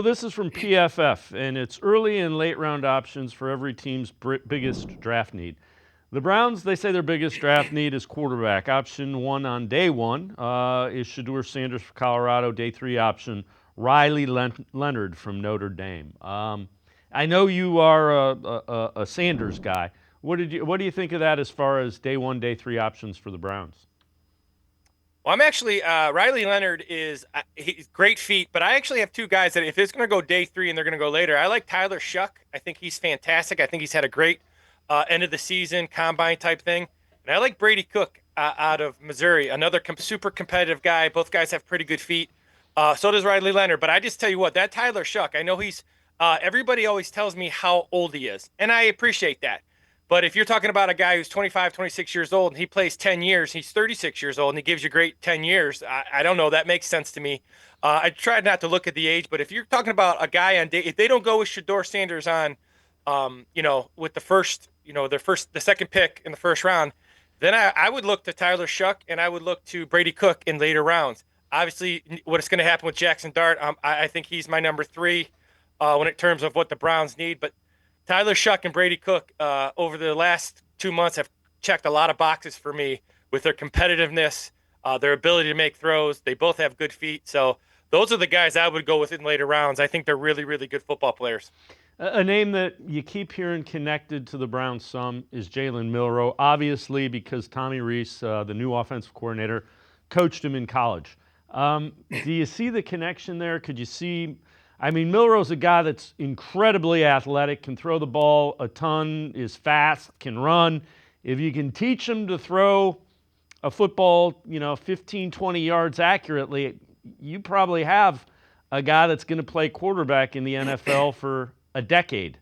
This is from PFF, and it's early and late round options for every team's biggest draft need. The Browns, they say their biggest draft need is quarterback. Option 1 on day 1 is Shedeur Sanders for Colorado. Day 3 option, Riley Leonard from Notre Dame. I know you are a Sanders guy. What do you think of that as far as day 1, day 3 options for the Browns? Well, I'm actually Riley Leonard is he's great feet, but I actually have two guys that if it's going to go day 3 and they're going to go later, I like Tyler Shuck. I think he's fantastic. I think he's had a great end of the season combine type thing, and I like Brady Cook out of Missouri, another super competitive guy. Both guys have pretty good feet. So does Riley Leonard. But I just tell you what, that Tyler Shuck, I know he's everybody always tells me how old he is, and I appreciate that. But if you're talking about a guy who's 25, 26 years old and he plays 10 years, he's 36 years old and he gives you great 10 years, I don't know. That makes sense to me. I tried not to look at the age, but if you're talking about a guy on day, if they don't go with Shedeur Sanders on, with the first, the second pick in the first round, then I would look to Tyler Shuck and I would look to Brady Cook in later rounds. Obviously, what's going to happen with Jackson Dart, I think he's my number 3 when it terms of what the Browns need. But Tyler Shuck and Brady Cook over the last 2 months have checked a lot of boxes for me with their competitiveness, their ability to make throws. They both have good feet. So those are the guys I would go with in later rounds. I think they're really, really good football players. A name that you keep hearing connected to the Browns some is Jalen Milroe, obviously because Tommy Rees, the new offensive coordinator, coached him in college. Do you see the connection there? Could you see? I mean, Milroe's a guy that's incredibly athletic, can throw the ball a ton, is fast, can run. If you can teach him to throw a football, 15, 20 yards accurately, you probably have a guy that's going to play quarterback in the NFL for a decade.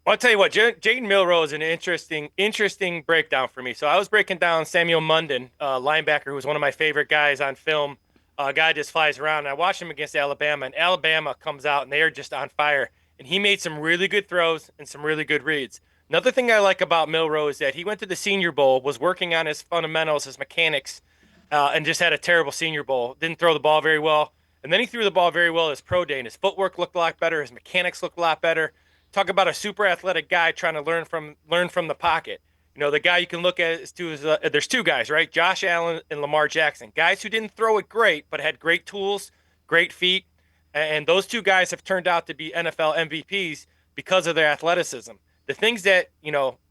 Well, I'll tell you what, Jaden Milroe is an interesting breakdown for me. So I was breaking down Samuel Munden, linebacker, who was one of my favorite guys on film. A guy just flies around. And I watched him against Alabama, and Alabama comes out, and they are just on fire. And he made some really good throws and some really good reads. Another thing I like about Milroe is that he went to the Senior Bowl, was working on his fundamentals, his mechanics, and just had a terrible Senior Bowl. Didn't throw the ball very well. And then he threw the ball very well his pro day, and his footwork looked a lot better. His mechanics looked a lot better. Talk about a super athletic guy trying to learn from the pocket. The guy you can look at is there's two guys, right? Josh Allen and Lamar Jackson, guys who didn't throw it great, but had great tools, great feet, and those two guys have turned out to be NFL MVPs because of their athleticism. The things that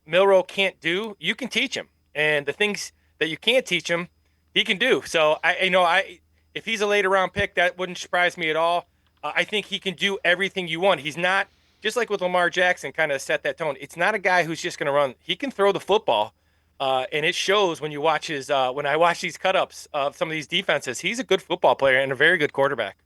Milroe can't do, you can teach him, and the things that you can't teach him, he can do. So if he's a later round pick, that wouldn't surprise me at all. I think he can do everything you want. He's not just like with Lamar Jackson, kind of set that tone. It's not a guy who's just going to run. He can throw the football, and it shows when you watch his. When I watch these cut-ups of some of these defenses, he's a good football player and a very good quarterback.